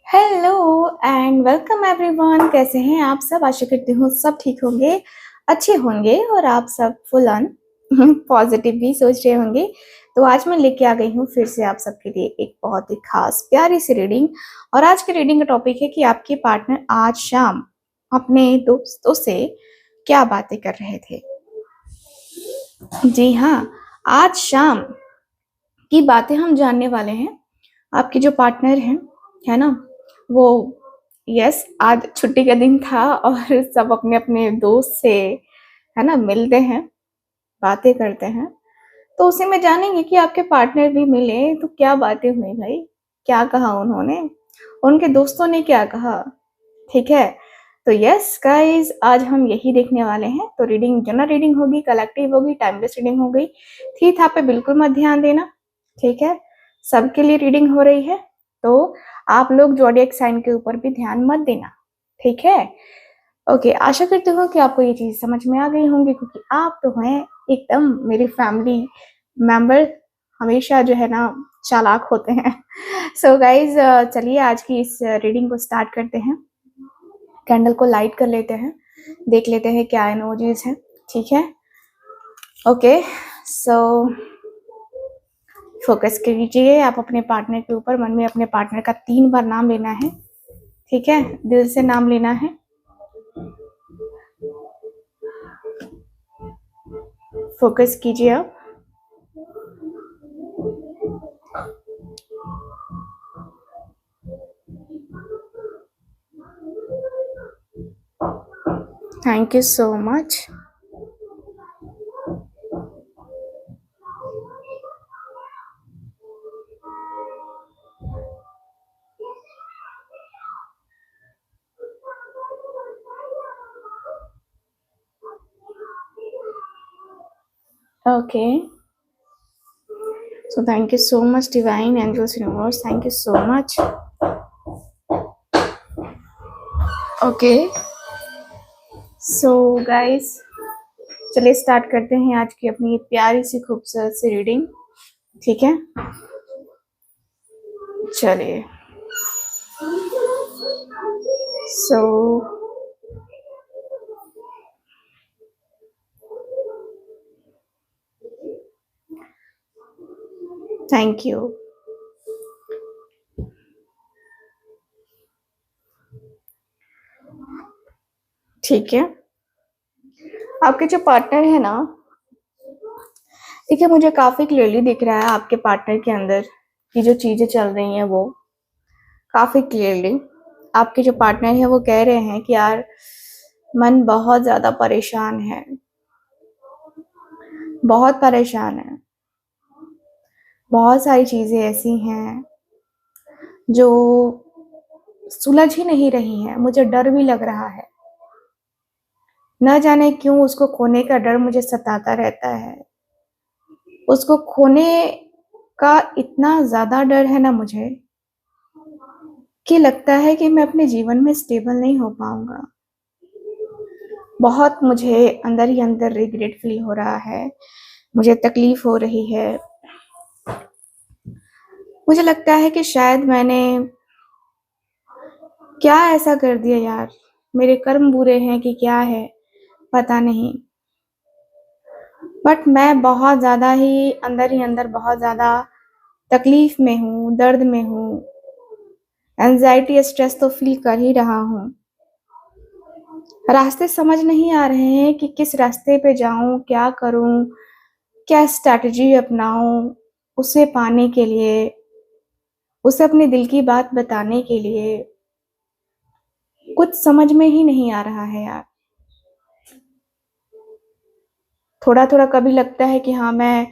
Hello and welcome everyone. कैसे हैं आप सब? आशा करती हूँ सब ठीक होंगे, अच्छे होंगे और आप सब फुल ऑन पॉजिटिव भी सोच रहे होंगे। तो आज मैं लेके आ गई हूँ फिर से आप सबके लिए एक बहुत ही खास प्यारी सी रीडिंग। और आज की रीडिंग का टॉपिक है कि आपके पार्टनर आज शाम अपने दोस्तों से क्या बातें कर रहे थे। जी हाँ, आज शाम की बातें हम जानने वाले हैं। आपके जो पार्टनर हैं, है ना, वो यस आज छुट्टी का दिन था और सब अपने अपने दोस्त से, है ना, मिलते हैं, बातें करते हैं। तो उसी में जानेंगे कि आपके पार्टनर भी मिले तो क्या बातें हुई भाई, क्या कहा उन्होंने, उनके दोस्तों ने क्या कहा। ठीक है, तो यस गाइस, आज हम यही देखने वाले हैं। तो रीडिंग जनरल रीडिंग होगी, कलेक्टिव होगी, टाइमलेस रीडिंग हो गई। थी था पे बिल्कुल मत ध्यान देना, ठीक है। सबके लिए रीडिंग हो रही है, तो आप लोग जोडिएक साइन के ऊपर भी ध्यान मत देना, ठीक है। ओके, आशा करती हूँ कि आपको ये चीज समझ में आ गई होंगी, क्योंकि आप तो हैं एकदम मेरी फैमिली मेंबर, हमेशा जो है ना चालाक होते हैं। सो गाइज, चलिए आज की इस रीडिंग को स्टार्ट करते हैं। कैंडल को लाइट कर लेते हैं, देख लेते हैं क्या एनर्जीज है, ठीक है। ओके, सो फोकस कीजिए आप अपने पार्टनर के ऊपर। मन में अपने पार्टनर का 3 बार नाम लेना है, ठीक है, दिल से नाम लेना है। फोकस कीजिए आप। Thank you so much. Okay, so thank you so much divine angels universe, thank you so much. Okay, so guys, चलिए स्टार्ट करते हैं आज की अपनी प्यारी सी खूबसूरत सी रीडिंग, ठीक है। चलिए, सो थैंक यू। ठीक है, आपके जो पार्टनर है ना, देखिए मुझे काफी क्लियरली दिख रहा है आपके पार्टनर के अंदर की जो चीजें चल रही हैं वो काफी क्लियरली। आपके जो पार्टनर है वो कह रहे हैं कि यार मन बहुत ज्यादा परेशान है, बहुत परेशान है। बहुत सारी चीजें ऐसी हैं जो सुलझ ही नहीं रही हैं। मुझे डर भी लग रहा है, न जाने क्यों उसको खोने का डर मुझे सताता रहता है। उसको खोने का इतना ज्यादा डर है ना मुझे, कि लगता है कि मैं अपने जीवन में स्टेबल नहीं हो पाऊंगा। बहुत मुझे अंदर ही अंदर रिग्रेट फील हो रहा है, मुझे तकलीफ हो रही है। मुझे लगता है कि शायद मैंने क्या ऐसा कर दिया यार, मेरे कर्म बुरे हैं कि क्या है पता नहीं। बट मैं बहुत ज्यादा ही अंदर बहुत ज्यादा तकलीफ में हूँ, दर्द में हूँ, एंजाइटी स्ट्रेस तो फील कर ही रहा हूँ। रास्ते समझ नहीं आ रहे हैं कि किस रास्ते पे जाऊं, क्या करूं, क्या स्ट्रैटेजी अपनाऊं उसे पाने के लिए, उसे अपने दिल की बात बताने के लिए। कुछ समझ में ही नहीं आ रहा है यार। थोड़ा थोड़ा कभी लगता है कि हाँ मैं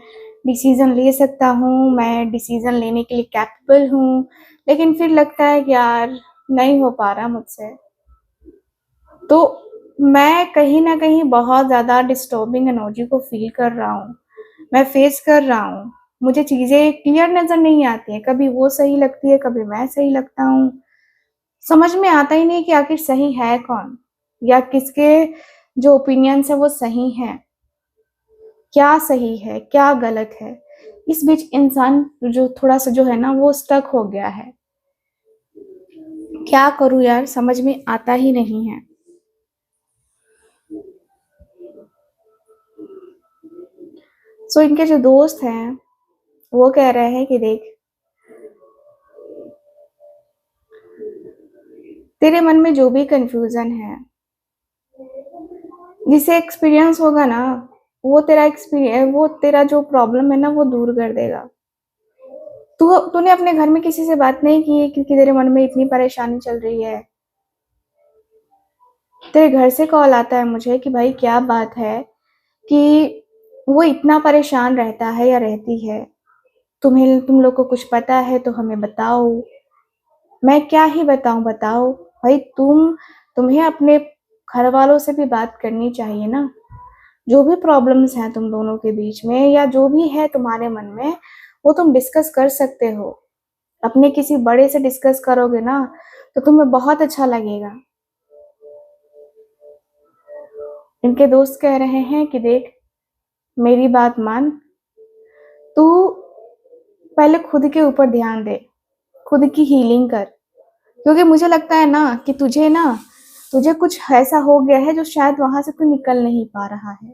डिसीजन ले सकता हूँ, मैं डिसीजन लेने के लिए कैपेबल हूँ, लेकिन फिर लगता है कि यार नहीं हो पा रहा मुझसे। तो मैं कहीं ना कहीं बहुत ज्यादा डिस्टर्बिंग एनर्जी को फील कर रहा हूँ, मैं फेस कर रहा हूँ। मुझे चीजें क्लियर नजर नहीं आती हैं, कभी वो सही लगती है, कभी मैं सही लगता हूँ। समझ में आता ही नहीं कि आखिर सही है कौन, या किसके जो ओपिनियंस है वो सही है, क्या सही है क्या गलत है। इस बीच इंसान जो थोड़ा सा जो है ना वो स्टक हो गया है। क्या करूँ यार, समझ में आता ही नहीं है। सो इनके जो दोस्त हैं वो कह रहे हैं कि देख, तेरे मन में जो भी कंफ्यूजन है, जिसे एक्सपीरियंस होगा ना, वो तेरा जो प्रॉब्लम है ना वो दूर कर देगा। तूने अपने घर में किसी से बात नहीं की क्योंकि तेरे मन में इतनी परेशानी चल रही है? तेरे घर से कॉल आता है मुझे कि भाई क्या बात है कि वो इतना परेशान रहता है या रहती है, तुम लोग को कुछ पता है तो हमें बताओ। मैं क्या ही बताऊं, बताओ भाई। तुम्हें अपने घर वालों से भी बात करनी चाहिए ना। जो भी प्रॉब्लम्स हैं तुम दोनों के बीच में या जो भी है तुम्हारे मन में, वो तुम डिस्कस कर सकते हो। अपने किसी बड़े से डिस्कस करोगे ना तो तुम्हें बहुत अच्छा लगेगा। इनके दोस्त कह रहे हैं कि देख, मेरी बात मान, तू पहले खुद के ऊपर ध्यान दे, खुद की हीलिंग कर। क्योंकि मुझे लगता है ना कि तुझे कुछ ऐसा हो गया है जो शायद वहां से तू निकल नहीं पा रहा है।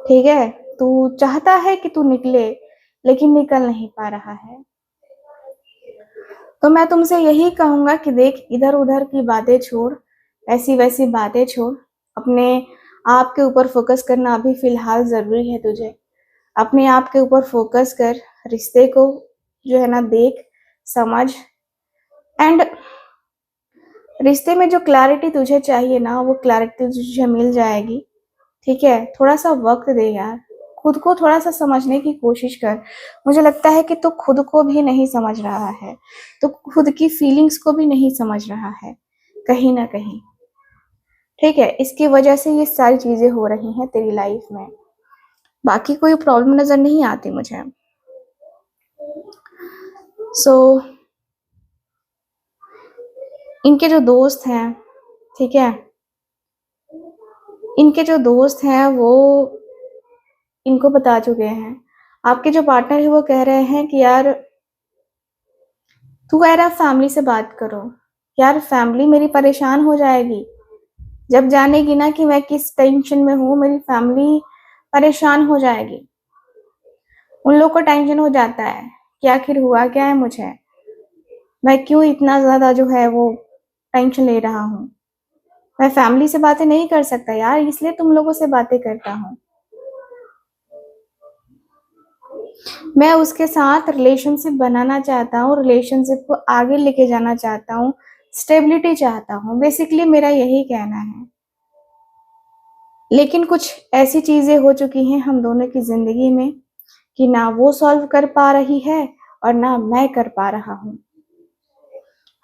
ठीक है, तू चाहता है कि तू निकले लेकिन निकल नहीं पा रहा है। तो मैं तुमसे यही कहूंगा कि देख, इधर उधर की बातें छोड़, ऐसी वैसी बातें छोड़, अपने आप के ऊपर फोकस करना अभी फिलहाल जरूरी है तुझे। अपने आप के ऊपर फोकस कर, रिश्ते को जो है ना देख, समझ। एंड रिश्ते में जो क्लैरिटी तुझे चाहिए ना, वो क्लैरिटी तुझे मिल जाएगी। ठीक है, थोड़ा सा वक्त दे यार, खुद को थोड़ा सा समझने की कोशिश कर। मुझे लगता है कि तू खुद को भी नहीं समझ रहा है, तो खुद की फीलिंग्स को भी नहीं समझ रहा है कहीं ना कहीं। ठीक है, इसकी वजह से ये सारी चीजें हो रही हैं तेरी लाइफ में। बाकी कोई प्रॉब्लम नजर नहीं आती मुझे। सो इनके जो दोस्त हैं, ठीक है, इनके जो दोस्त हैं वो इनको बता चुके हैं। आपके जो पार्टनर है वो कह रहे हैं कि यार, तू यार आप फैमिली से बात करो। यार फैमिली मेरी परेशान हो जाएगी जब जानेगी ना कि मैं किस टेंशन में हूँ। मेरी फैमिली परेशान हो जाएगी। उन लोग को टेंशन हो जाता है कि आखिर हुआ क्या है मुझे, मैं क्यों इतना ज्यादा जो है वो टेंशन ले रहा हूँ। मैं फैमिली से बातें नहीं कर सकता यार, इसलिए तुम लोगों से बातें करता हूँ। मैं उसके साथ रिलेशनशिप बनाना चाहता हूँ, रिलेशनशिप को आगे लेके जाना चाहता हूँ, स्टेबिलिटी चाहता हूँ। बेसिकली मेरा यही कहना है। लेकिन कुछ ऐसी चीजें हो चुकी हैं हम दोनों की जिंदगी में कि ना वो सॉल्व कर पा रही है और ना मैं कर पा रहा हूँ।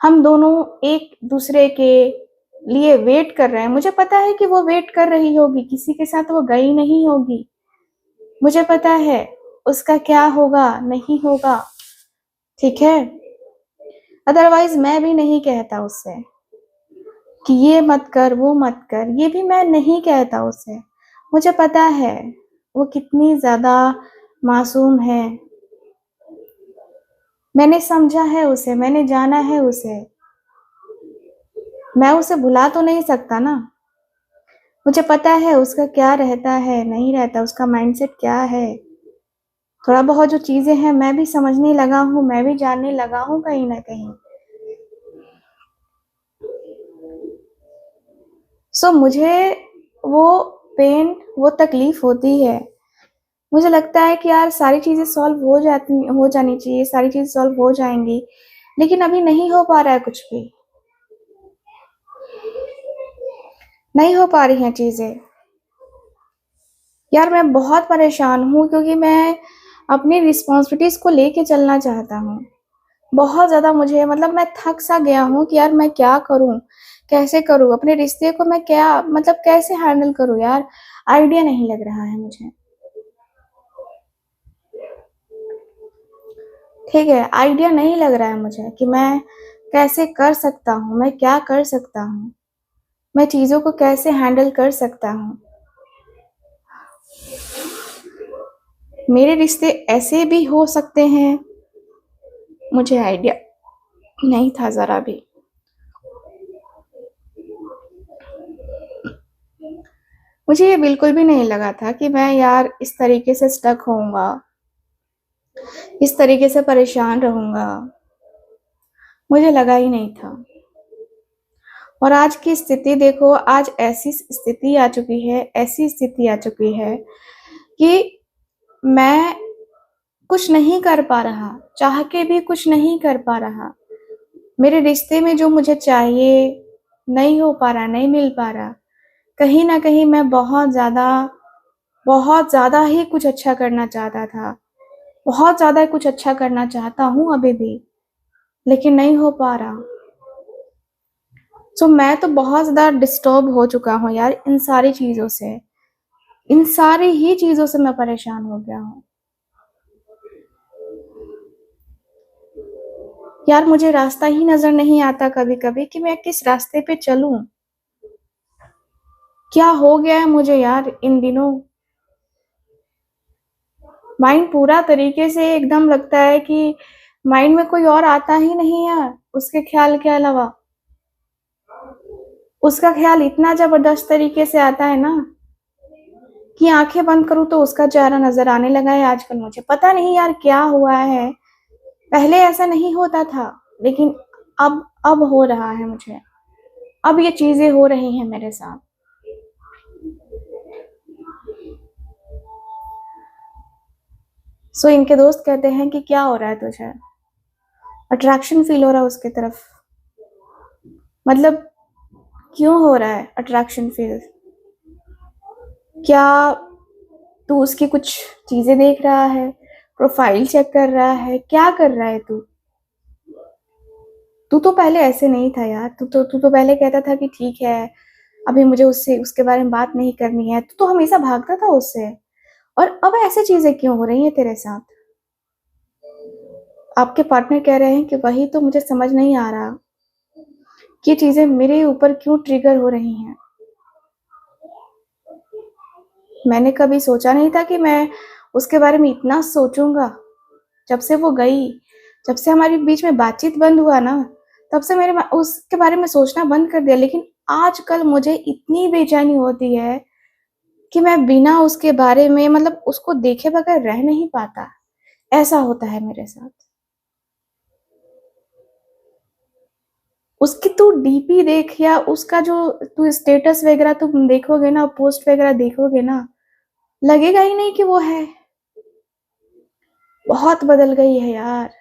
हम दोनों एक दूसरे के लिए वेट कर रहे हैं। मुझे पता है कि वो वेट कर रही होगी, किसी के साथ वो गई नहीं होगी। मुझे पता है उसका क्या होगा, नहीं होगा। ठीक है, अदरवाइज मैं भी नहीं कहता उससे कि ये मत कर वो मत कर, ये भी मैं नहीं कहता उससे। मुझे पता है वो कितनी ज्यादा मासूम है। मैंने समझा है उसे, मैंने जाना है उसे। मैं उसे भुला तो नहीं सकता ना। मुझे पता है उसका क्या रहता है नहीं रहता, उसका माइंडसेट क्या है। थोड़ा बहुत जो चीजें हैं मैं भी समझने लगा हूँ, मैं भी जानने लगा हूँ कहीं ना कहीं। सो मुझे वो पेन, वो तकलीफ होती है। मुझे लगता है कि यार सारी चीजें सॉल्व हो जानी चाहिए, सारी चीजें सॉल्व हो जाएंगी, लेकिन अभी नहीं हो पा रहा है कुछ भी। नहीं हो पा रही हैं चीजें। यार मैं बहुत परेशान हूँ क्योंकि मैं अपनी रिस्पॉन्सिबिलिटीज को लेके चलना चाहता हूँ। बहुत ज्यादा मुझे, मतलब मैं थक सा गया हूँ कि यार मैं क्या करूँ, कैसे करूँ अपने रिश्ते को, मैं क्या मतलब कैसे हैंडल करूँ यार। आइडिया नहीं लग रहा है मुझे। ठीक है, आइडिया नहीं लग रहा है मुझे कि मैं कैसे कर सकता हूँ, मैं क्या कर सकता हूँ, मैं चीजों को कैसे हैंडल कर सकता हूँ। मेरे रिश्ते ऐसे भी हो सकते हैं, मुझे आइडिया नहीं था जरा भी। मुझे ये बिल्कुल भी नहीं लगा था कि मैं यार इस तरीके से स्टक होऊँगा, इस तरीके से परेशान रहूँगा, मुझे लगा ही नहीं था। और आज की स्थिति देखो, आज ऐसी स्थिति आ चुकी है, ऐसी स्थिति आ चुकी है कि मैं कुछ नहीं कर पा रहा, चाह के भी कुछ नहीं कर पा रहा। मेरे रिश्ते में जो मुझे चाहिए, नहीं हो पा रहा, नहीं मिल पा रहा। कहीं न कहीं मैं बहुत ज़्यादा ही कुछ अच्छा करना चाहता था। बहुत ज़्यादा कुछ अच्छा करना चाहता हूँ अभी भी, लेकिन नहीं हो पा रहा। सो मैं तो बहुत ज़्यादा डिस्टर्ब हो चुका हूँ यार इन सारी चीज़ों से। इन सारी ही चीज़ों से मैं परेशान हो गया हूँ। यार मुझे रास्ता ही नज़र नहीं आता कभी-कभी कि मैं किस रास्ते पे चलूँ? क्या हो गया है मुझे यार इन दिनों? माइंड पूरा तरीके से एकदम लगता है कि माइंड में कोई और आता ही नहीं है, उसके ख़्याल के अलावा। उसका ख़्याल इतना ज़बरदस्त तरीके से आता है ना कि आँखें बंद करूँ तो उसका चेहरा नज़र आने लगा है आजकल मुझे। पता नहीं यार क्या हुआ है? पहले ऐसा नहीं होता था, लेकिन अब हो रहा है मुझे। अब ये चीज़ें हो रही हैं मेरे साथ। सो इनके दोस्त कहते हैं कि क्या हो रहा है तुझे? अट्रैक्शन फ़ील हो रहा है उसकी तरफ। मतलब क्यों हो रहा है अट्रैक्शन फ़ील? क्या तू उसकी कुछ चीज़ें देख रहा है? प्रोफ़ाइल चेक कर रहा है? क्या कर रहा है तू? तू तो पहले ऐसे नहीं था यार। तू तो पहले कहता था कि ठीक है, अभी मुझे उससे उसके बारे में बात नहीं करनी है। तू तो हमेशा भागता था उससे। और अब ऐसी चीज़ें क्यों हो रही हैं तेरे साथ? आपके पार्टनर कह रहे हैं कि वही तो मुझे समझ नहीं आ रहा, ये चीज़ें मेरे ऊपर क्यों ट्रिगर हो रही हैं। मैंने कभी सोचा नहीं था कि मैं उसके बारे में इतना सोचूँगा। जब से वो गई, जब से हमारे बीच में बातचीत बंद हुआ ना, तब से मेरे उसके बारे में सोचना बंद कर दिया। लेकिन आजकल मुझे इतनी बेचैनी होती है कि मैं बिना उसके बारे में मतलब उसको देखे बगैर रह नहीं पाता। ऐसा होता है मेरे साथ। उसकी तू डीपी देख या उसका जो तू स्टेटस वगैरह तुम देखोगे ना, पोस्ट वगैरह देखोगे ना, लगेगा ही नहीं कि वो है। बहुत बदल गई है यार,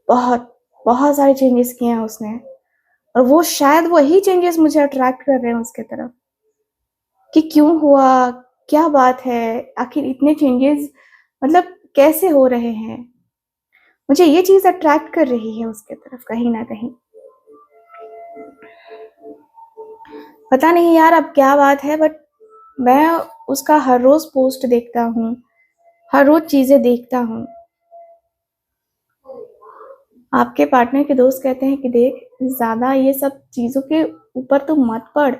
बहुत, बहुत सारे चेंजेस किए हैं उसने। और वो शायद वही चेंजेस मुझे अट्रैक्ट कर रहे हैं उसके तरफ कि क्यों हुआ? क्या बात है? आखिर इतने चेंजेस मतलब कैसे हो रहे हैं? मुझे ये चीज़ अट्रैक्ट कर रही है उसके तरफ कहीं न कहीं। पता नहीं यार अब क्या बात है बट मैं उसका हर रोज़ पोस्ट देखता हूँ, हर रोज़ चीज़ें देखता हूँ। आपके पार्टनर के दोस्त कहते हैं कि देख ज़्यादा ये सब चीज़ों के ऊपर तू मत पड़।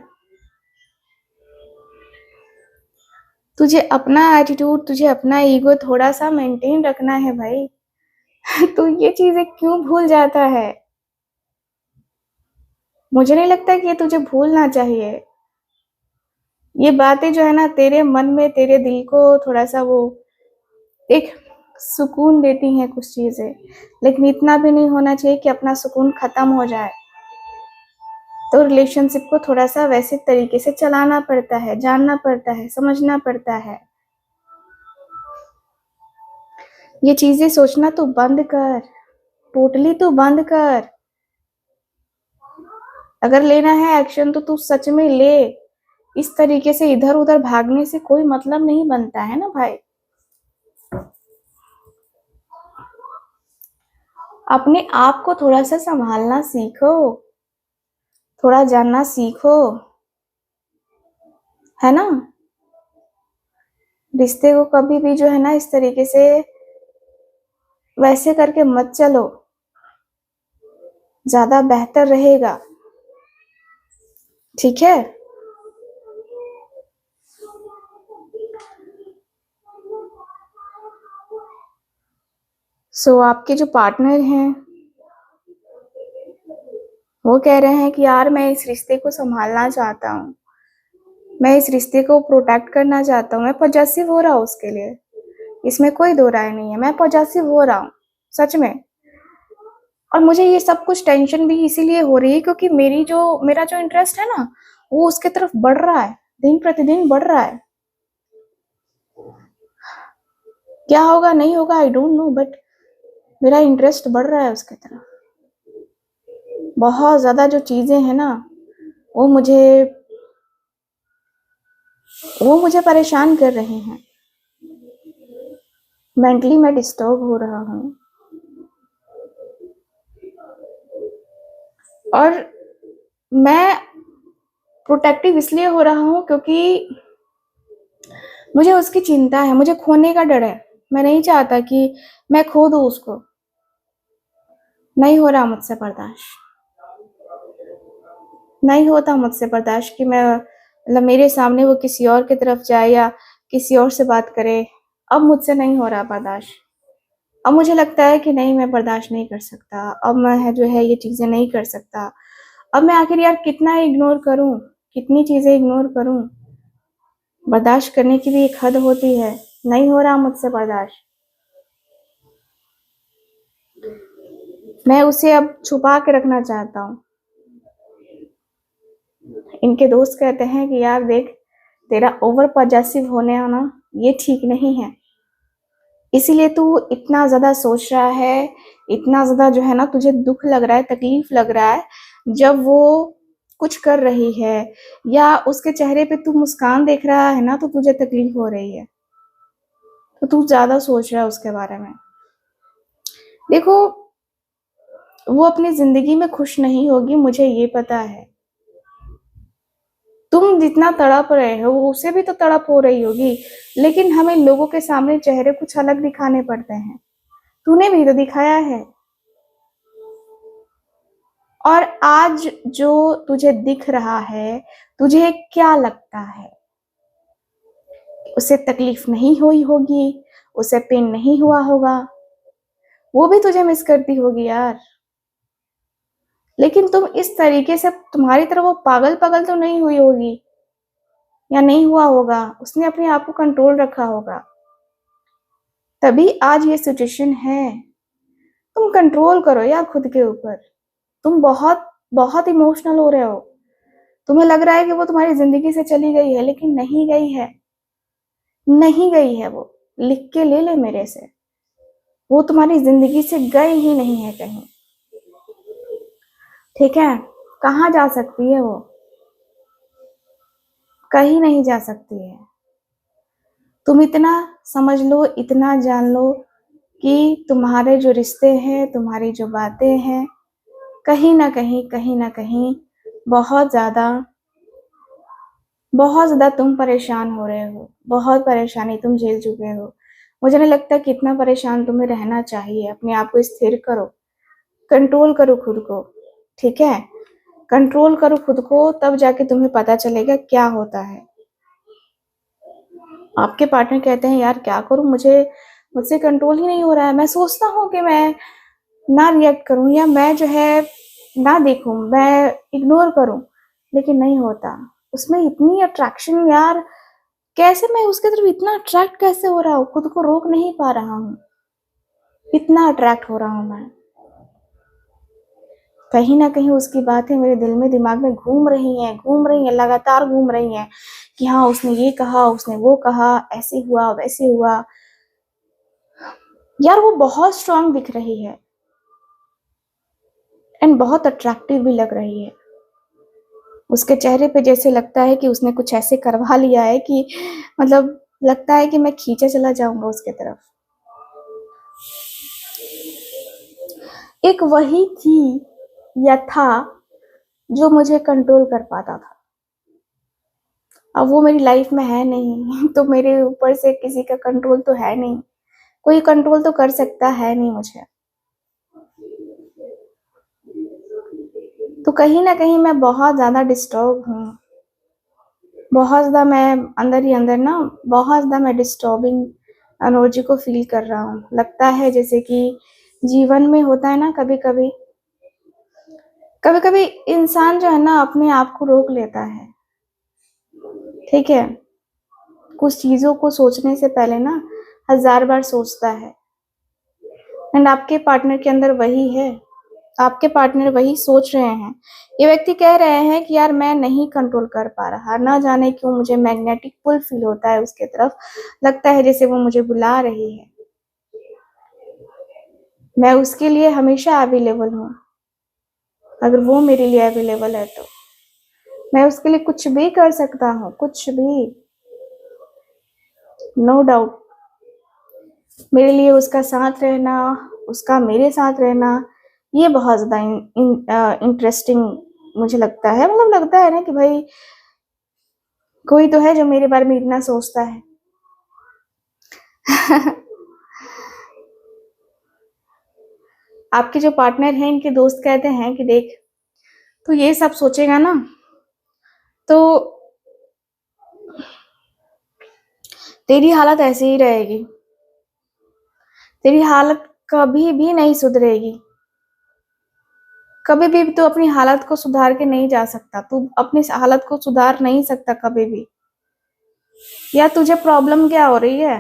तुझे अपना एटीट्यूड, तुझे अपना ईगो थोड़ा-सा मेंटेन रखना है भाई। तू ये चीज़ें क्यों भूल जाता है? मुझे नहीं लगता कि ये तुझे भूलना चाहिए। ये बातें जो है ना तेरे मन में, तेरे दिल को थोड़ा-सा वो एक सुकून देती हैं कुछ चीज़ें, लेकिन इतना भी नहीं होना चाहिए कि अपना सुकून ख़त्म हो जाए। तो रिलेशनशिप को थोड़ा-सा वैसे तरीके से चलाना पड़ता है, जानना पड़ता है, समझना पड़ता है। ये चीज़ें सोचना तू बंद कर, टोटली तू बंद कर। अगर लेना है एक्शन तो तू सच में ले। इस तरीके से इधर-उधर भागने से कोई मतलब नहीं बनता है ना भाई। अपने आप को थोड़ा-सा सँभालना सीखो, थोड़ा जानना सीखो, है ना? रिश्ते को कभी भी जो है ना इस तरीके से वैसे करके मत चलो, ज़्यादा बेहतर रहेगा, ठीक है? सो आपके जो पार्टनर हैं, वो कह रहे हैं कि यार मैं इस रिश्ते को सँभालना चाहता हूँ, मैं इस रिश्ते को प्रोटेक्ट करना चाहता हूँ, मैं पॉजेसिव हो रहा हूँ उसके लिए, इसमें कोई दो राय नहीं है, मैं पॉजेसिव हो रहा हूँ सच में। और मुझे ये सब कुछ टेंशन भी इसीलिए हो रही है क्योंकि मेरा जो इंटरेस्ट है ना, वो उसके तरफ बढ़ रहा है, दिन प्रतिदिन बढ़ रहा है। क्या होगा नहीं होगा आई डोंट नो, बट मेरा इंटरेस्ट बढ़ रहा है उसके तरफ। बहुत ज्यादा जो चीजें हैं ना, वो मुझे वो मुझे परेशान कर रही हैं। मेंटली मैं डिस्टर्ब हो रहा हूँ। और मैं प्रोटेक्टिव इसलिए हो रहा हूँ क्योंकि मुझे उसकी चिंता है, मुझे खोने का डर है। मैं नहीं चाहता कि मैं खो दूँ उसको। नहीं हो रहा मुझसे बर्दाश्त। नहीं होता मुझसे बर्दाश्त कि मैं मतलब मेरे सामने वो किसी और की तरफ जाए या किसी और से बात करे। अब मुझसे नहीं हो रहा बर्दाश्त। अब मुझे लगता है कि नहीं, मैं बर्दाश्त नहीं कर सकता। अब मैं जो है ये चीज़ें नहीं कर सकता। अब मैं आखिर यार कितना इग्नोर करूँ? कितनी चीज़ें इग्नोर करूँ? बर्दाश्त करने की भी एक हद होती है। नहीं हो रहा मुझसे बर्दाश्त। मैं उसे अब छुपा के रखना चाहता हूँ। इनके दोस्त कहते हैं कि यार देख, तेरा ओवर पॉजेसिव होने आना ये ठीक नहीं है, इसीलिए तू इतना ज्यादा सोच रहा है, इतना ज्यादा जो है ना तुझे दुख लग रहा है, तकलीफ लग रहा है जब वो कुछ कर रही है या उसके चेहरे पे तू मुस्कान देख रहा है ना, तो तुझे तकलीफ हो रही है। तो तू ज्यादा सोच रहा है उसके बारे में। देखो, वो अपनी जिंदगी में खुश नहीं होगी, मुझे ये पता है। तुम जितना तड़प रहे हो उसे भी तो तड़प हो रही होगी, लेकिन हमें लोगों के सामने चेहरे कुछ अलग दिखाने पड़ते हैं। तूने भी तो दिखाया है। और आज जो तुझे दिख रहा है, तुझे क्या लगता है? उसे तकलीफ नहीं हुई होगी, उसे पेन नहीं हुआ होगा, वो भी तुझे मिस करती होगी यार। लेकिन तुम इस तरीके से, तुम्हारी तरह वो पागल पागल तो नहीं हुई होगी या नहीं हुआ होगा, उसने अपने आप को कंट्रोल रखा होगा, तभी आज ये सिचुएशन है। तुम कंट्रोल करो यार खुद के ऊपर। तुम बहुत बहुत इमोशनल हो रहे हो। तुम्हें लग रहा है कि वो तुम्हारी जिंदगी से चली गई है, लेकिन नहीं गई है। नहीं गई है वो। लिख के ले ले मेरे से, वो तुम्हारी जिंदगी से गई ही नहीं है कहीं। ठीक है? कहाँ जा सकती है वो? कहीं नहीं जा सकती है। तुम इतना समझ लो, इतना जान लो कि तुम्हारे जो रिश्ते हैं, तुम्हारी जो बातें हैं, कहीं ना कहीं बहुत ज्यादा तुम परेशान हो रहे हो। बहुत परेशानी तुम झेल चुके हो। मुझे नहीं लगता कि इतना परेशान तुम्हें रहना चाहिए। अपने आप को स्थिर करो, कंट्रोल करो खुद को। ठीक है? कंट्रोल करो खुद को, तब जाके तुम्हें पता चलेगा क्या होता है। आपके पार्टनर कहते हैं यार क्या करूं, मुझसे कंट्रोल ही नहीं हो रहा है। मैं सोचता हूँ कि मैं ना रिएक्ट करूं या मैं जो है ना देखूं, मैं इग्नोर करूं, लेकिन नहीं होता। उसमें इतनी अट्रैक्शन यार, कैसे मैं उसके तरफ इतना अट्रैक्ट कैसे हो रहा हूँ, खुद को रोक नहीं पा रहा हूँ। इतना अट्रैक्ट हो रहा हूँ मैं। कहीं ना कहीं उसकी बातें मेरे दिल में, दिमाग में घूम रही हैं, लगातार घूम रही हैं कि हाँ उसने ये कहा, उसने वो कहा, ऐसे हुआ वैसे हुआ। यार वो बहुत स्ट्रांग दिख रही है एंड बहुत अट्रैक्टिव भी लग रही है। उसके चेहरे पे जैसे लगता है कि उसने कुछ ऐसे करवा लिया है कि मतलब लगता है कि मैं खींचे चला जाऊंगा उसके तरफ। एक वही थी या था जो मुझे कंट्रोल कर पाता था। अब वो मेरी लाइफ में है नहीं तो मेरे ऊपर से किसी का कंट्रोल तो है नहीं। कोई कंट्रोल तो कर सकता है नहीं मुझे। तो कहीं ना कहीं मैं बहुत ज्यादा डिस्टर्ब हूँ। बहुत ज्यादा मैं अंदर ही अंदर ना, बहुत ज्यादा मैं डिस्टर्बिंग एनर्जी को फील कर रहा हूँ। लगता है जैसे कि जीवन में होता है ना, कभी कभी इंसान जो है ना अपने आप को रोक लेता है। ठीक है? कुछ चीज़ों को सोचने से पहले ना 1000 बार सोचता है। एंड आपके पार्टनर के अंदर वही है। आपके पार्टनर वही सोच रहे हैं। ये व्यक्ति कह रहे हैं कि यार मैं नहीं कंट्रोल कर पा रहा, ना जाने क्यों मुझे मैग्नेटिक पुल फील होता है उसके तरफ, लगता है जैसे वो मुझे बुला रही है। मैं उसके लिए हमेशा अवेलेबल हूँ, अगर वो मेरे लिए अवेलेबल है तो मैं उसके लिए कुछ भी कर सकता हूँ, कुछ भी, नो डाउट। मेरे लिए उसका साथ रहना, उसका मेरे साथ रहना, ये बहुत ज़्यादा इंटरेस्टिंग मुझे लगता है। मतलब लगता है ना कि भाई कोई तो है जो मेरे बारे में इतना सोचता है। आपके जो पार्टनर हैं, इनके दोस्त कहते हैं कि देख, तू ये सब सोचेगा ना तो तेरी हालत ऐसी ही रहेगी, तेरी हालत कभी भी नहीं सुधरेगी। कभी भी तू अपनी हालत को सुधार के नहीं जा सकता, तू अपनी हालत को सुधार नहीं सकता कभी भी। या तुझे प्रॉब्लम क्या हो रही है,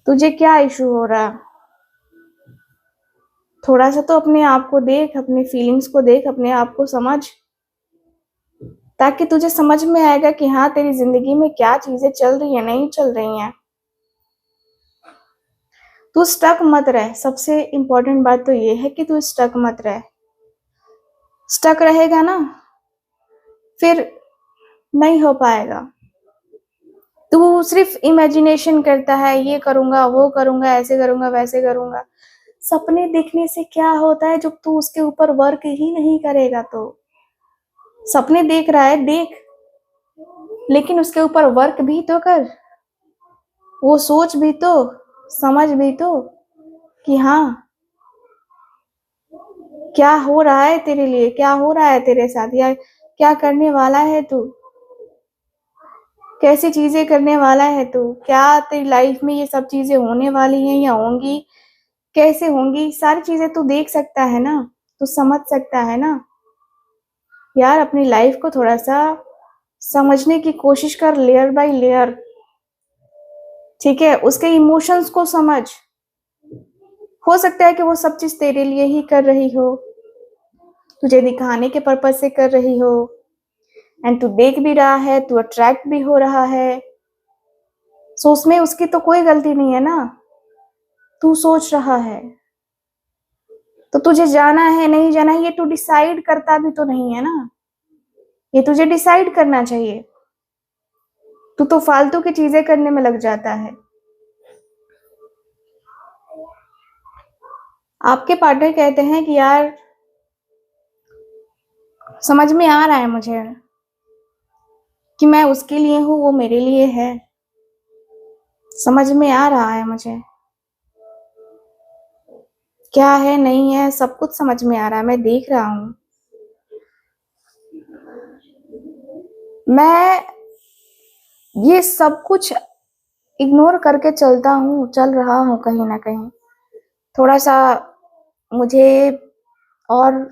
तुझे क्या इशू हो रहा है, थोड़ा सा तो अपने आप को देख, अपनी फीलिंग्स को देख, अपने आप को समझ, ताकि तुझे समझ में आएगा कि हाँ तेरी जिंदगी में क्या चीजें चल रही है, नहीं चल रही हैं। तू स्टक मत रह। सबसे इम्पोर्टेंट बात तो ये है कि तू स्टक मत रह। स्टक रहेगा ना फिर नहीं हो पाएगा। तू सिर्फ इमेजिनेशन करता है, ये करूंगा, वो करूंगा, ऐसे करूंगा, वैसे करूंगा। सपने देखने से क्या होता है जब तू उसके ऊपर वर्क ही नहीं करेगा तो। सपने देख रहा है, देख, लेकिन उसके ऊपर वर्क भी तो कर। वो सोच भी तो, समझ भी तो कि हाँ क्या हो रहा है तेरे लिए, क्या हो रहा है तेरे साथ, या क्या करने वाला है तू, कैसी चीजें करने वाला है तू, क्या तेरी लाइफ में ये सब चीजें होने वाली हैं या होंगी, कैसे होंगी, सारी चीजें तू देख सकता है ना, तू समझ सकता है ना। यार अपनी लाइफ को थोड़ा सा समझने की कोशिश कर, लेयर बाय लेयर। ठीक है, उसके इमोशंस को समझ। हो सकता है कि वो सब चीज तेरे लिए ही कर रही हो, तुझे दिखाने के पर्पज से कर रही हो, एंड तू देख भी रहा है, तू अट्रैक्ट भी हो रहा है। सो उसमें उसकी तो कोई गलती नहीं है ना, तू सोच रहा है। तो तुझे जाना है नहीं जाना है ये तू डिसाइड करता भी तो नहीं है ना, ये तुझे डिसाइड करना चाहिए। तू तो फालतू की चीजें करने में लग जाता है। आपके पार्टनर कहते हैं कि यार समझ में आ रहा है मुझे कि मैं उसके लिए हूं, वो मेरे लिए है, समझ में आ रहा है मुझे क्या है नहीं है, सब कुछ समझ में आ रहा है, मैं देख रहा हूं। मैं ये सब कुछ इग्नोर करके चल रहा हूं कहीं ना कहीं। थोड़ा सा मुझे और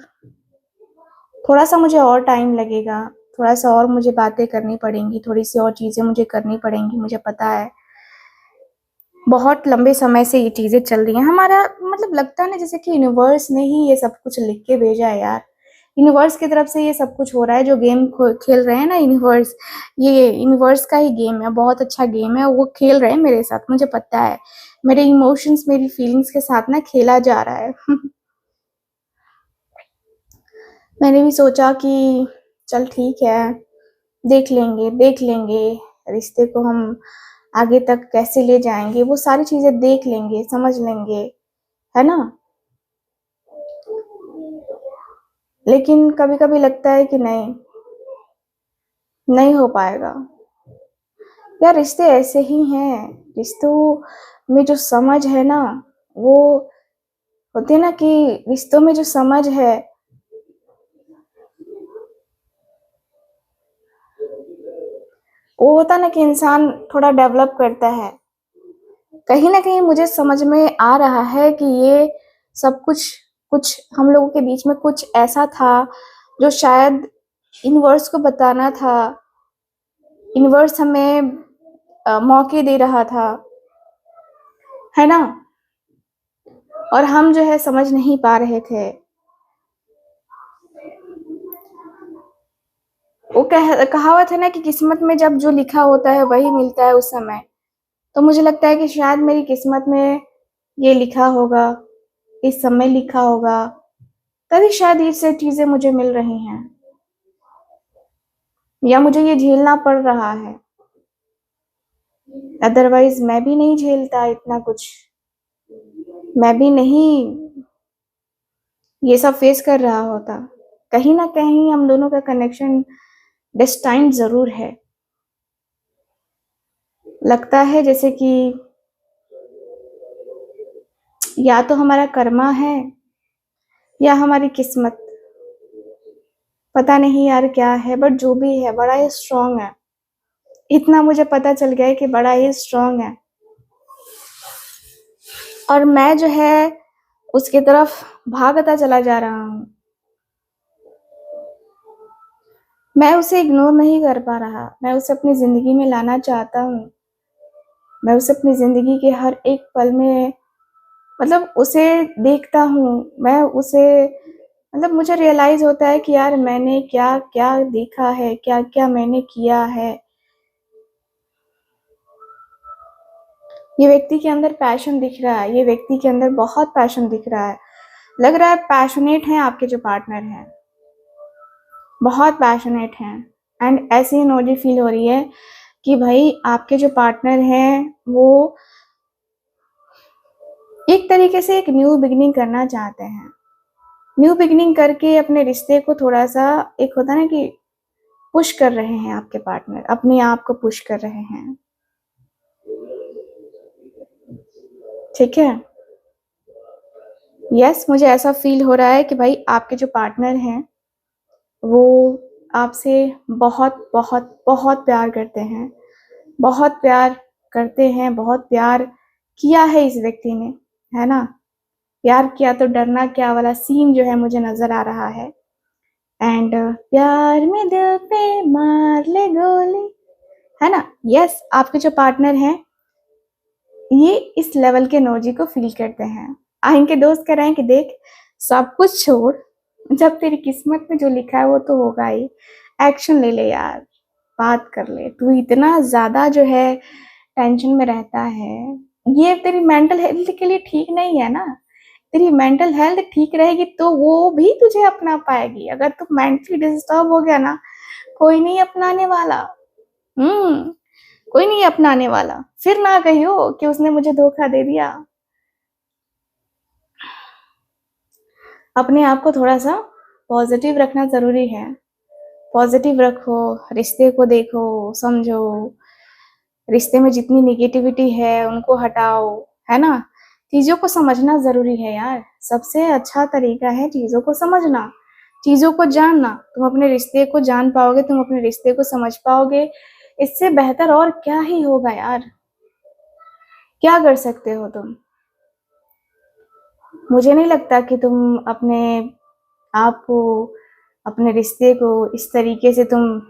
थोड़ा सा मुझे और टाइम लगेगा, थोड़ा सा और मुझे बातें करनी पड़ेंगी, थोड़ी सी और चीजें मुझे करनी पड़ेंगी। मुझे पता है बहुत लंबे समय से ये चीजें चल रही हैं हमारा, मतलब लगता है ना जैसे कि यूनिवर्स ने ही ये सब कुछ लिख के भेजा है यार। यूनिवर्स की तरफ से ये सब कुछ हो रहा है, जो गेम खेल रहे हैं ना यूनिवर्स, ये यूनिवर्स का ही गेम है, बहुत अच्छा गेम है, वो खेल रहे हैं मेरे साथ, मुझे पता है। मेरे इमोशंस, मेरी फीलिंग्स के साथ ना खेला जा रहा है। मैंने भी सोचा कि चल ठीक है, देख लेंगे रिश्ते को हम आगे तक कैसे ले जाएंगे, वो सारी चीजें देख लेंगे, समझ लेंगे, है ना। लेकिन कभी कभी लगता है कि नहीं, नहीं हो पाएगा। यार रिश्ते ऐसे ही हैं, रिश्तों में जो समझ है ना, वो होते हैं ना कि रिश्तों में जो समझ है वो होता है ना कि इंसान थोड़ा डेवलप करता है। कहीं ना कहीं मुझे समझ में आ रहा है कि ये सब कुछ, कुछ हम लोगों के बीच में कुछ ऐसा था जो शायद यूनिवर्स को बताना था, यूनिवर्स हमें मौके दे रहा था, है ना? और हम जो है समझ नहीं पा रहे थे। वो कहावत है ना कि किस्मत में जब जो लिखा होता है वही मिलता है उस समय। तो मुझे लगता है कि शायद मेरी किस्मत में ये लिखा होगा, इस समय लिखा होगा, तभी शायद ये सब चीजें मुझे मिल रही हैं, या मुझे ये झेलना पड़ रहा है। अदरवाइज मैं भी नहीं झेलता इतना कुछ, मैं भी नहीं ये सब फेस कर रहा होता। कहीं ना कहीं हम दोनों का कनेक्शन डेस्टाइन्ड जरूर है। लगता है जैसे कि या तो हमारा कर्मा है या हमारी किस्मत, पता नहीं यार क्या है, बट जो भी है बड़ा ही स्ट्रांग है। इतना मुझे पता चल गया है कि बड़ा ही स्ट्रांग है, और मैं जो है उसकी तरफ भागता चला जा रहा हूँ। मैं उसे इग्नोर नहीं कर पा रहा, मैं उसे अपनी जिंदगी में लाना चाहता हूँ। मैं उसे अपनी जिंदगी के हर एक पल में, मतलब उसे देखता हूँ, मैं उसे, मतलब मुझे रियलाइज होता है कि यार मैंने क्या क्या देखा है, क्या क्या मैंने किया है। ये व्यक्ति के अंदर पैशन दिख रहा है, ये व्यक्ति के अंदर बहुत पैशन दिख रहा है। लग रहा है पैशनेट हैं आपके जो पार्टनर हैं, बहुत पैशनेट हैं। एंड ऐसी एनर्जी फील हो रही है कि भाई आपके जो पार्टनर हैं वो एक तरीके से एक न्यू बिगिनिंग करना चाहते हैं। न्यू बिगिनिंग करके अपने रिश्ते को थोड़ा सा, एक होता है ना कि पुश कर रहे हैं, आपके पार्टनर अपने आप को पुश कर रहे हैं। ठीक है, यस, मुझे ऐसा फील हो रहा है कि भाई आपके जो पार्टनर हैं वो आपसे बहुत बहुत बहुत प्यार करते हैं, बहुत प्यार करते हैं, बहुत प्यार किया है इस व्यक्ति ने, है ना? प्यार किया तो डरना क्या वाला सीन जो है मुझे नजर आ रहा है। एंड प्यार में दिल पे मार ले गोली, है ना? यस, आपके जो पार्टनर हैं ये इस लेवल के एनर्जी को फील करते हैं। आएंगे दोस्त कह रहे हैं कि देख, सब कुछ छोड़, जब तेरी किस्मत में जो लिखा है वो तो होगा ही, एक्शन ले ले यार, बात कर ले। तू इतना ज्यादा जो है टेंशन में रहता है, ये तेरी मेंटल हेल्थ के लिए ठीक नहीं है ना। तेरी मेंटल हेल्थ ठीक रहेगी तो वो भी तुझे अपना पाएगी। अगर तू मेंटली डिस्टर्ब हो गया ना, कोई नहीं अपनाने वाला। हम्म, कोई नहीं अपनाने वाला। फिर ना कहियो कि उसने मुझे धोखा दे दिया। अपने आप को थोड़ा सा पॉजिटिव रखना जरूरी है। पॉजिटिव रखो, रिश्ते को देखो, समझो। रिश्ते में जितनी निगेटिविटी है उनको हटाओ, है ना? चीजों को समझना जरूरी है यार। सबसे अच्छा तरीका है चीजों को समझना, चीजों को जानना। तुम अपने रिश्ते को जान पाओगे, तुम अपने रिश्ते को समझ पाओगे, इससे बेहतर और क्या ही होगा यार। क्या कर सकते हो तुम? मुझे नहीं लगता कि तुम अपने आप को, अपने रिश्ते को इस तरीके से तुम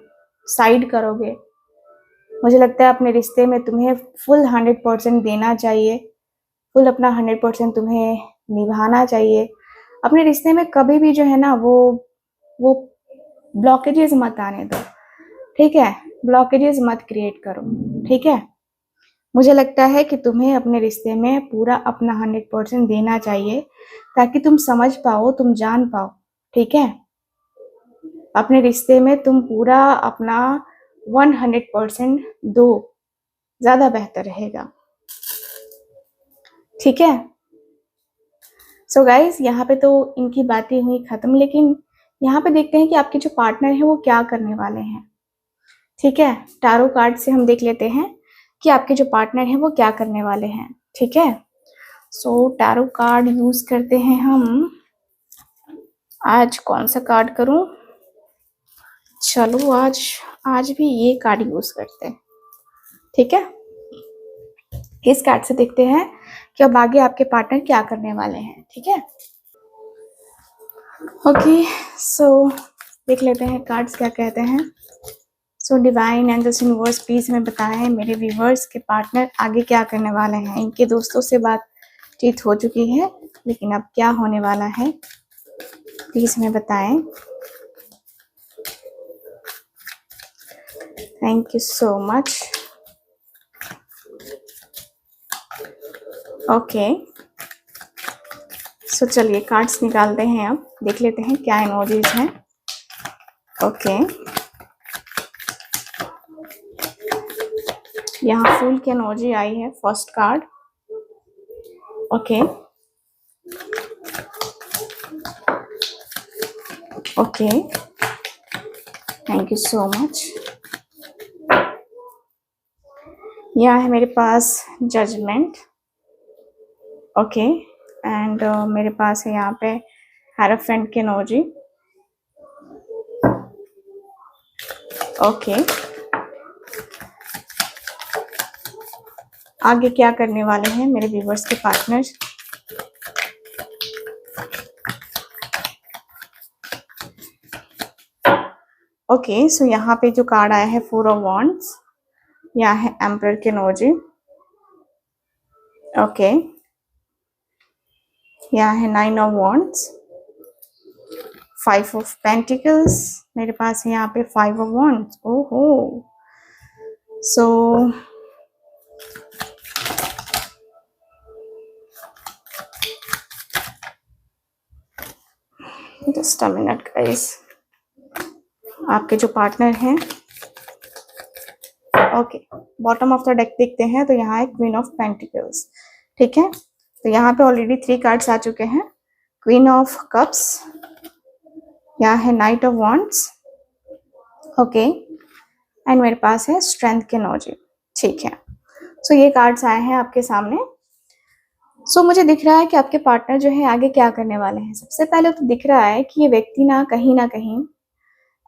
साइड करोगे। मुझे लगता है अपने रिश्ते में तुम्हें फुल 100% देना चाहिए, फुल अपना 100% तुम्हें निभाना चाहिए। अपने रिश्ते में कभी भी जो है ना वो ब्लॉकेजेस मत आने दो, ठीक है? ब्लॉकेजेस मत क्रिएट करो, ठीक है? मुझे लगता है कि तुम्हें अपने रिश्ते में पूरा अपना 100% देना चाहिए, ताकि तुम समझ पाओ, तुम जान पाओ, ठीक है? अपने रिश्ते में तुम पूरा अपना 100% दो, ज्यादा बेहतर रहेगा, ठीक है? सो गाइस, यहाँ पे तो इनकी बातें हुई खत्म, लेकिन यहाँ पे देखते हैं कि आपके जो पार्टनर है वो क्या करने वाले हैं, ठीक है? टारो कार्ड से हम देख लेते हैं कि आपके जो पार्टनर है वो क्या करने वाले हैं, ठीक है? सो टैरो कार्ड यूज करते हैं हम। आज कौन सा कार्ड करूं? चलो आज आज भी ये कार्ड यूज करते हैं, ठीक है? इस कार्ड से देखते हैं कि अब आगे आपके पार्टनर क्या करने वाले हैं, ठीक है? ओके, सो देख लेते हैं कार्ड्स क्या कहते हैं। So divine angels universe please हमें बताएं मेरे व्यूवर्स के पार्टनर आगे क्या करने वाले हैं। इनके दोस्तों से बातचीत हो चुकी है, लेकिन अब क्या होने वाला है प्लीज हमें बताएं। Thank you so much. Okay, so चलिए कार्ड्स निकालते हैं, अब देख लेते हैं क्या इमोजीज हैं। ओके, यहाँ फूल की इमोजी आई है first card. Okay okay, thank you so much. यहाँ है मेरे पास जजमेंट। ओके, एंड मेरे पास है यहाँ पे हेरोफेंट की एनर्जी। ओके, आगे क्या करने वाले हैं मेरे व्यूवर्स के पार्टनर्स। ओके, सो यहाँ पे जो कार्ड आया है 4 ऑफ वॉन्ड्स, यहाँ है एम्परर की एनर्जी। ओके, यहाँ है 9 ऑफ वॉन्ड्स, 5 ऑफ पेंटिकल्स, मेरे पास है यहाँ पे 5 ऑफ वॉन्ड्स। ओहो, so just a minute guys, आपके जो पार्टनर हैं। Okay, bottom of the deck देखते हैं तो यहाँ है क्वीन ऑफ पेंटिकल्स। ठीक है, तो यहाँ पे ऑलरेडी 3 कार्ड्स आ चुके हैं। क्वीन ऑफ कप्स, यहाँ है night of wands. Okay, and मेरे पास है स्ट्रेंथ की एनर्जी। ठीक है, सो ये कार्ड्स आए हैं आपके सामने। सो मुझे दिख रहा है कि आपके पार्टनर जो है आगे क्या करने वाले हैं। सबसे पहले तो दिख रहा है कि ये व्यक्ति ना कहीं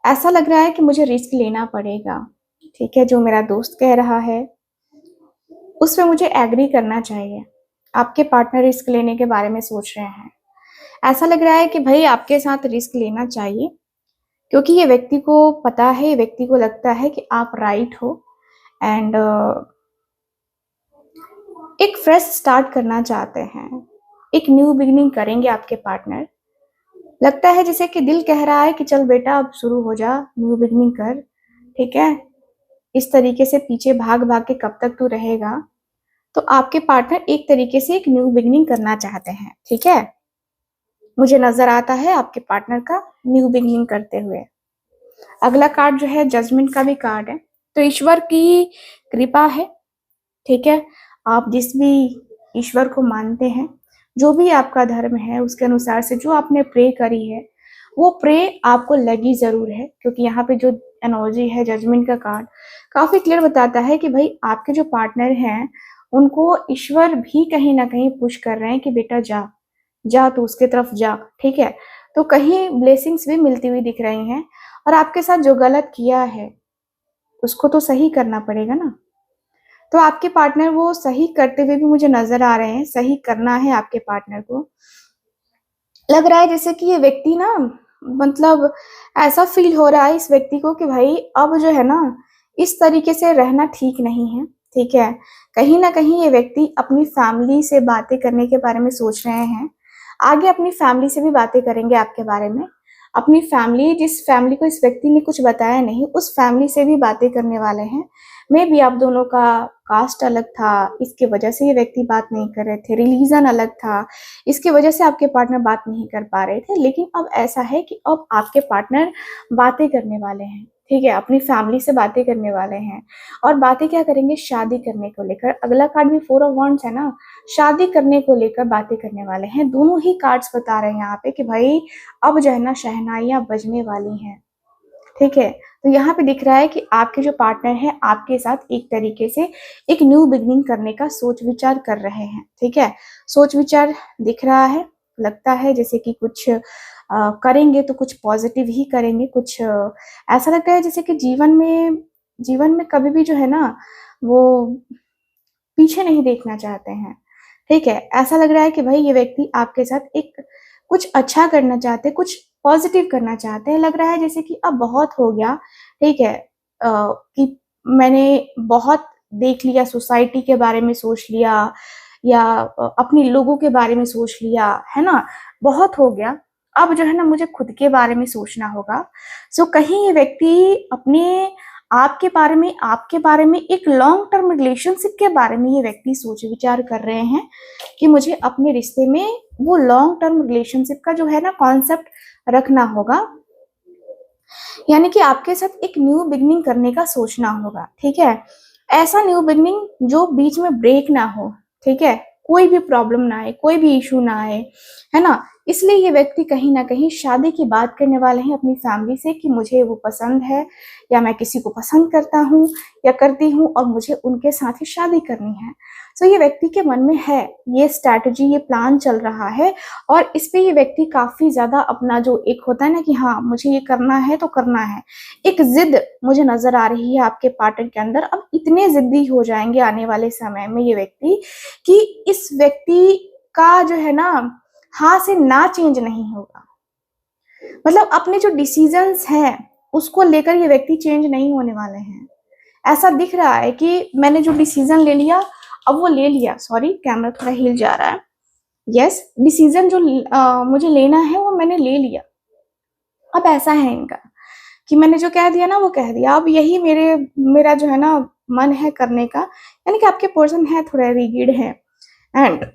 ऐसा लग रहा है कि मुझे रिस्क लेना पड़ेगा। ठीक है, जो मेरा दोस्त कह रहा है उस पे मुझे एग्री करना चाहिए। आपके पार्टनर रिस्क लेने के बारे में सोच रहे हैं। ऐसा लग रहा है कि भाई आपके साथ रिस्क लेना चाहिए, क्योंकि ये व्यक्ति को पता है, ये व्यक्ति को लगता है कि आप राइट हो एंड एक फ्रेश स्टार्ट करना चाहते हैं, एक न्यू बिगिनिंग करेंगे आपके पार्टनर। लगता है जैसे कि दिल कह रहा है कि चल बेटा अब शुरू हो जा, न्यू बिगिनिंग कर। ठीक है, इस तरीके से पीछे भाग भाग के कब तक तू रहेगा। तो आपके पार्टनर एक तरीके से एक न्यू बिगिनिंग करना चाहते हैं। ठीक है, मुझे नजर आता है आपके पार्टनर का न्यू बिगिनिंग करते हुए। अगला कार्ड जो है जजमेंट का भी कार्ड है, तो ईश्वर की कृपा है। ठीक है, आप जिस भी ईश्वर को मानते हैं, जो भी आपका धर्म है, उसके अनुसार से जो आपने प्रे करी है वो प्रे आपको लगी जरूर है। क्योंकि यहाँ पे जो एनर्जी है जजमेंट का कार्ड काफी क्लियर बताता है कि भाई आपके जो पार्टनर हैं उनको ईश्वर भी कहीं ना कहीं पुश कर रहे हैं कि बेटा जा जा, तो उसके तरफ जा। ठीक है, तो कहीं ब्लेसिंग्स भी मिलती हुई दिख रही हैं, और आपके साथ जो गलत किया है उसको तो सही करना पड़ेगा ना। तो आपके पार्टनर वो सही करते हुए भी मुझे नजर आ रहे हैं। सही करना है आपके पार्टनर को। लग रहा है जैसे कि ये व्यक्ति ना, मतलब ऐसा फील हो रहा है इस व्यक्ति को कि भाई अब जो है ना इस तरीके से रहना ठीक नहीं है। ठीक है, कहीं ना कहीं ये व्यक्ति अपनी फैमिली से बातें करने के बारे में सोच रहे हैं। आगे अपनी फैमिली से भी बातें करेंगे आपके बारे में। अपनी फैमिली, जिस फैमिली को इस व्यक्ति ने कुछ बताया नहीं, उस फैमिली से भी बातें करने वाले हैं। मे बी आप दोनों का कास्ट अलग था, इसके वजह से ये व्यक्ति बात नहीं कर रहे थे। रिलीजन अलग था, इसकी वजह से आपके पार्टनर बात नहीं कर पा रहे थे। लेकिन अब ऐसा है कि अब आपके पार्टनर बातें करने वाले हैं। ठीक है, अपनी फैमिली से बातें करने वाले हैं, और बातें क्या करेंगे, शादी करने को लेकर। अगला कार्ड भी 4 ऑफ वॉन्ड्स है ना, शादी करने को लेकर बातें करने वाले हैं। दोनों ही कार्ड्स बता रहे हैं यहाँ पे कि भाई अब जो है ना शहनाइयां बजने वाली हैं। ठीक है, तो यहाँ पे दिख रहा है कि आपके जो पार्टनर है आपके साथ एक तरीके से एक न्यू बिगनिंग करने का सोच विचार कर रहे हैं। ठीक है, सोच विचार दिख रहा है। लगता है जैसे कि कुछ करेंगे तो कुछ पॉजिटिव ही करेंगे। कुछ ऐसा लगता है जैसे कि जीवन में कभी भी जो है ना वो पीछे नहीं देखना चाहते हैं। ठीक है, ऐसा लग रहा है कि भाई ये व्यक्ति आपके साथ एक कुछ अच्छा करना चाहते हैं, कुछ पॉजिटिव करना चाहते हैं। लग रहा है जैसे कि अब बहुत हो गया। ठीक है, कि मैंने बहुत देख लिया, सोसाइटी के बारे में सोच लिया या अपने लोगों के बारे में सोच लिया, है ना? बहुत हो गया, अब जो है ना मुझे खुद के बारे में सोचना होगा। सो कहीं ये व्यक्ति अपने आपके बारे में एक लॉन्ग टर्म रिलेशनशिप के बारे में ये व्यक्ति सोच विचार कर रहे हैं कि मुझे अपने रिश्ते में वो लॉन्ग टर्म रिलेशनशिप का जो है ना कॉन्सेप्ट रखना होगा, यानी कि आपके साथ एक न्यू बिगनिंग करने का सोचना होगा, ठीक है? ऐसा न्यू बिगनिंग जो बीच में ब्रेक ना हो, ठीक है? कोई भी प्रॉब्लम ना आए, कोई भी इशू ना आए, है ना? इसलिए ये व्यक्ति कहीं ना कहीं शादी की बात करने वाले हैं अपनी फैमिली से कि मुझे वो पसंद है या मैं किसी को पसंद करता हूँ या करती हूँ और मुझे उनके साथ ही शादी करनी है। सो ये व्यक्ति के मन में है, ये स्ट्रैटेजी, ये प्लान चल रहा है और इस पे ये व्यक्ति काफी ज्यादा अपना जो एक होता है ना कि हाँ मुझे ये करना है तो करना है, एक जिद मुझे नजर आ रही है आपके पार्टनर के अंदर। अब इतने जिद्दी हो जाएंगे आने वाले समय में ये व्यक्ति कि इस व्यक्ति का जो है ना हाँ से ना चेंज नहीं होगा। मतलब अपने जो डिसीजंस हैं उसको लेकर ये व्यक्ति चेंज नहीं होने वाले हैं। ऐसा दिख रहा है कि मैंने जो डिसीजन ले लिया अब वो ले लिया, सॉरी कैमरा थोड़ा हिल जा रहा है, यस डिसीजन जो मुझे लेना है वो मैंने ले लिया। अब ऐसा है इनका कि मैंने जो कह दिया ना वो कह दिया, अब यही मेरा जो है ना मन है करने का, यानी कि आपके पर्सन है थोड़ा रिगिड है एंड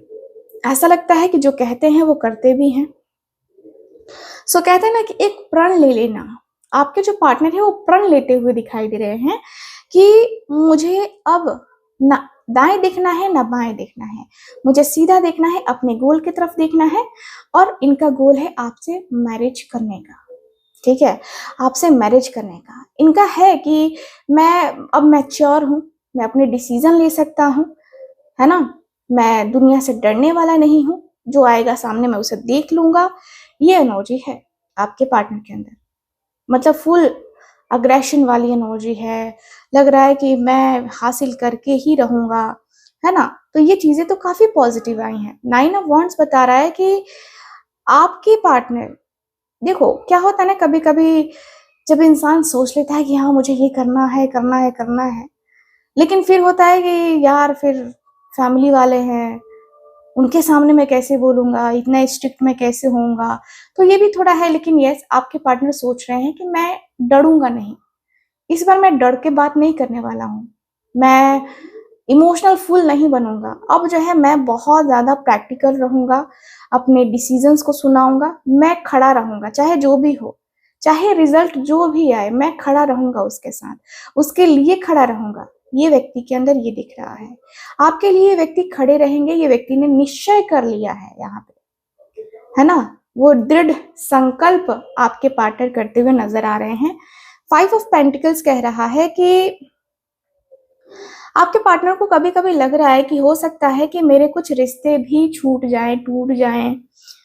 ऐसा लगता है कि जो कहते हैं वो करते भी हैं। सो कहते हैं ना कि एक प्रण ले लेना, आपके जो पार्टनर है वो प्रण लेते हुए दिखाई दे रहे हैं कि मुझे अब ना दाएं देखना है ना बाएं देखना है, मुझे सीधा देखना है, अपने गोल की तरफ देखना है और इनका गोल है आपसे मैरिज करने का, ठीक है? आपसे मैरिज करने का इनका है कि मैं अब मैच्योर हूँ, मैं अपने डिसीजन ले सकता हूँ, है ना? मैं दुनिया से डरने वाला नहीं हूँ, जो आएगा सामने मैं उसे देख लूंगा। ये एनर्जी है आपके पार्टनर के अंदर, मतलब फुल अग्रेशन वाली एनर्जी है, लग रहा है कि मैं हासिल करके ही रहूंगा, है ना? तो ये चीजें तो काफी पॉजिटिव आई हैं। 9 ऑफ वॉन्ड्स बता रहा है कि आपके पार्टनर, देखो क्या होता है ना कभी कभी जब इंसान सोच लेता है कि हाँ मुझे ये करना है करना है करना है, लेकिन फिर होता है कि यार फिर फैमिली वाले हैं, उनके सामने मैं कैसे बोलूंगा, इतना स्ट्रिक्ट मैं कैसे होऊंगा, तो ये भी थोड़ा है। लेकिन यस आपके पार्टनर सोच रहे हैं कि मैं डरूंगा नहीं, इस बार मैं डर के बात नहीं करने वाला हूँ, मैं इमोशनल फुल नहीं बनूंगा, अब जो है मैं बहुत ज्यादा प्रैक्टिकल रहूंगा, अपने डिसीजंस को सुनाऊंगा, मैं खड़ा रहूंगा चाहे जो भी हो, चाहे रिजल्ट जो भी आए मैं खड़ा रहूंगा उसके साथ, उसके लिए खड़ा रहूंगा। ये व्यक्ति के अंदर ये दिख रहा है, आपके लिए व्यक्ति खड़े रहेंगे, ये व्यक्ति ने निश्चय कर लिया है यहाँ पे, है ना? वो दृढ़ संकल्प आपके पार्टनर करते हुए नजर आ रहे हैं। 5 ऑफ पेंटिकल्स कह रहा है कि आपके पार्टनर को कभी कभी लग रहा है कि हो सकता है कि मेरे कुछ रिश्ते भी छूट जाएं, टूट जाएं,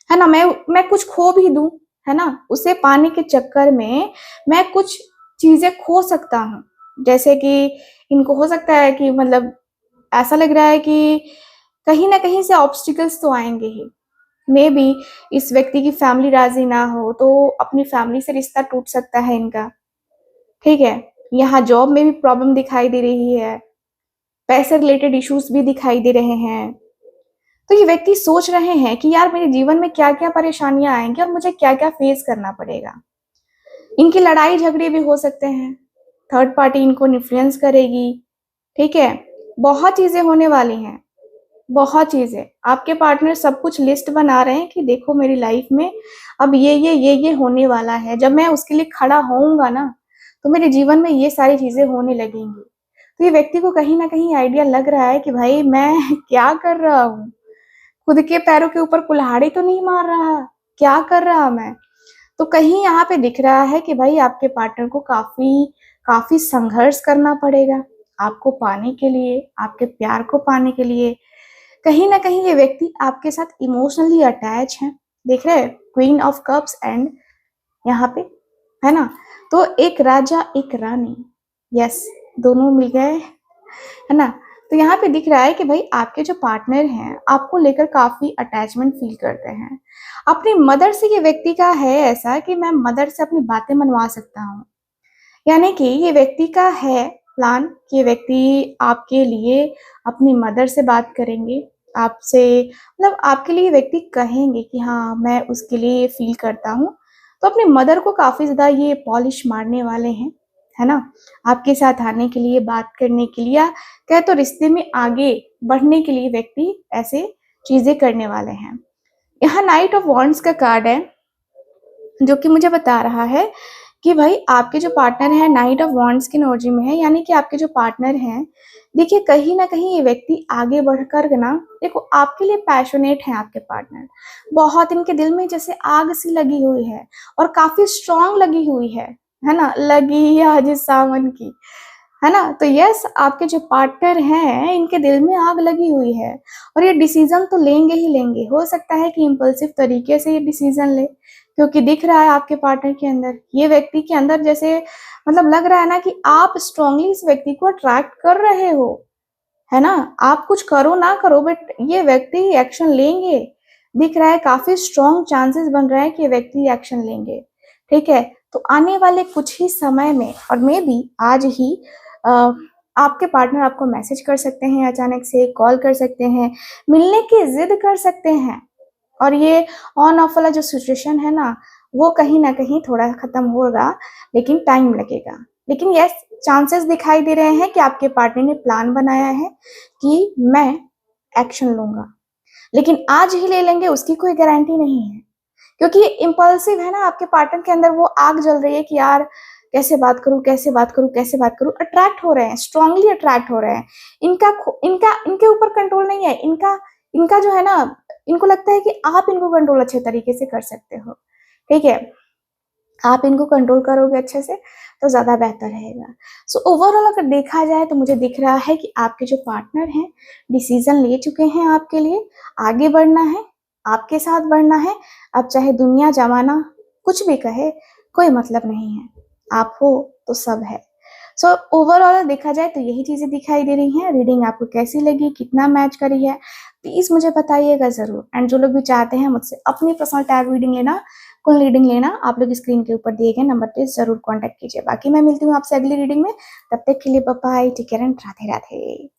है ना? मैं कुछ खो भी दूं, है ना? उसे पाने के चक्कर में मैं कुछ चीजें खो सकता हूँ, जैसे कि इनको हो सकता है कि मतलब ऐसा लग रहा है कि कहीं ना कहीं से ऑब्स्टिकल्स तो आएंगे ही, मे बी इस व्यक्ति की फैमिली राजी ना हो तो अपनी फैमिली से रिश्ता टूट सकता है इनका, ठीक है? यहाँ जॉब में भी प्रॉब्लम दिखाई दे रही है, पैसे रिलेटेड इश्यूज भी दिखाई दे रहे हैं। तो ये व्यक्ति सोच रहे हैं कि यार मेरे जीवन में क्या क्या परेशानियां आएंगी और मुझे क्या क्या फेस करना पड़ेगा। इनकी लड़ाई झगड़े भी हो सकते हैं, थर्ड पार्टी इनको इन्फ्लुएंस करेगी, ठीक है? बहुत चीजें होने वाली हैं, बहुत चीजें। आपके पार्टनर सब कुछ लिस्ट बना रहे हैं कि देखो मेरी लाइफ में अब ये होने वाला है, जब मैं उसके लिए खड़ा होऊंगा ना तो मेरे जीवन में ये सारी चीजें होने लगेंगी। तो ये व्यक्ति को कहीं ना कहीं आइडिया लग रहा है कि भाई मैं क्या कर रहा हूँ, खुद के पैरों के ऊपर कुल्हाड़ी तो नहीं मार रहा, क्या कर रहा मैं? तो कहीं यहाँ पे दिख रहा है कि भाई आपके पार्टनर को काफी काफी संघर्ष करना पड़ेगा आपको पाने के लिए, आपके प्यार को पाने के लिए। कहीं ना कहीं ये व्यक्ति आपके साथ इमोशनली अटैच है, देख रहे हैं क्वीन ऑफ कप्स एंड यहाँ पे, है ना? तो एक राजा एक रानी, यस दोनों मिल गए, है ना? तो यहाँ पे दिख रहा है कि भाई आपके जो पार्टनर हैं आपको लेकर काफी अटैचमेंट फील करते हैं। अपनी मदर से ये व्यक्ति का है ऐसा कि मैं मदर से अपनी बातें मनवा सकता हूँ, यानी कि ये व्यक्ति का है प्लान कि ये व्यक्ति आपके लिए अपनी मदर से बात करेंगे, आपसे मतलब आपके लिए ये व्यक्ति कहेंगे कि हाँ, मैं उसके लिए ये फ़ील करता हूँ। तो अपनी मदर को काफ़ी ज़्यादा ये पॉलिश मारने वाले हैं, है ना? आपके साथ आने के लिए, बात करने के लिए या कहें तो रिश्ते में आगे बढ़ने के लिए व्यक्ति ऐसे चीज़ें करने वाले हैं। यहाँ नाइट ऑफ वॉन्ड्स का कार्ड है, जो कि मुझे बता रहा है कि भाई आपके जो पार्टनर हैं नाइट ऑफ वॉन्ड्स की एनर्जी में है, यानी कि आपके जो पार्टनर हैं, देखिए कहीं न कहीं ये व्यक्ति आगे बढ़कर ना देखो आपके लिए पैशनेट हैं आपके पार्टनर। बहुत इनके दिल में जैसे आग सी लगी हुई है और काफ़ी स्ट्रॉन्ग लगी हुई है ना? लगी आज सावन की। है ना? तो यस आपके जो पार्टनर हैं, इनके दिल में आग लगी हुई है और ये डिसीज़न तो लेंगे ही लेंगे। हो सकता है कि इम्पल्सिव तरीके से ये डिसीज़न लें, क्योंकि दिख रहा है आपके पार्टनर के अंदर, ये व्यक्ति के अंदर जैसे मतलब लग रहा है ना कि आप स्ट्रांगली इस व्यक्ति को अट्रैक्ट कर रहे हो, है ना? आप कुछ करो ना करो बट ये व्यक्ति एक्शन लेंगे। दिख रहा है काफ़ी स्ट्रॉन्ग चांसेस बन रहा है कि ये व्यक्ति एक्शन लेंगे, ठीक है? तो आने वाले कुछ ही समय में और मेबी आज ही अ, आपके पार्टनर आपको मैसेज कर सकते हैं अचानक से, कॉल कर सकते हैं, मिलने की ज़िद कर सकते हैं और ये ऑन ऑफ वाला जो सिचुएशन है ना, वो कहीं न कहीं थोड़ा खत्म होगा, लेकिन टाइम लगेगा। लेकिन येस चांसेस दिखाई दे रहे हैं कि आपके पार्टनर ने प्लान बनाया है कि मैं एक्शन लूँगा। लेकिन आज ही ले लेंगे उसकी कोई गारंटी नहीं है। क्योंकि ये इम्पल्सिव है ना आपके पार्टनर के अंदर वो आग जल रही है कि यार कैसे बात करूँ, कैसे बात करूँ, कैसे बात करूँ? अट्रैक्ट हो रहे हैं, स्ट्रांगली अट्रैक्ट हो रहे हैं। इनका इनके ऊपर कंट्रोल नहीं है। इनका इनका जो है ना, इनको लगता है कि आप इनको कंट्रोल अच्छे तरीके से कर सकते हो, ठीक है? आप इनको कंट्रोल करोगे अच्छे से तो ज़्यादा बेहतर रहेगा। सो ओवरऑल अगर देखा जाए तो मुझे दिख रहा है कि आपके जो पार्टनर हैं, डिसीज़न ले चुके हैं आपके लिए, आगे बढ़ना है, आपके साथ बढ़ना है। अब चाहे दुनिया ज़माना कुछ भी कहे, कोई मतलब नहीं है। आप हो तो सब है। सो ओवरऑल देखा जाए तो यही चीज़ें दिखाई दे रही हैं। रीडिंग आपको कैसी लगी, कितना मैच करी है, प्लीज़ मुझे बताइएगा ज़रूर। एंड जो लोग भी चाहते हैं मुझसे अपनी पर्सनल टैरो रीडिंग लेना, कुल रीडिंग लेना, आप लोग स्क्रीन के ऊपर दिए गए नंबर पे ज़रूर कॉन्टैक्ट कीजिए। बाकी मैं मिलती हूँ आपसे अगली रीडिंग में, तब तक के लिए bye bye, take care and Radhe Radhe.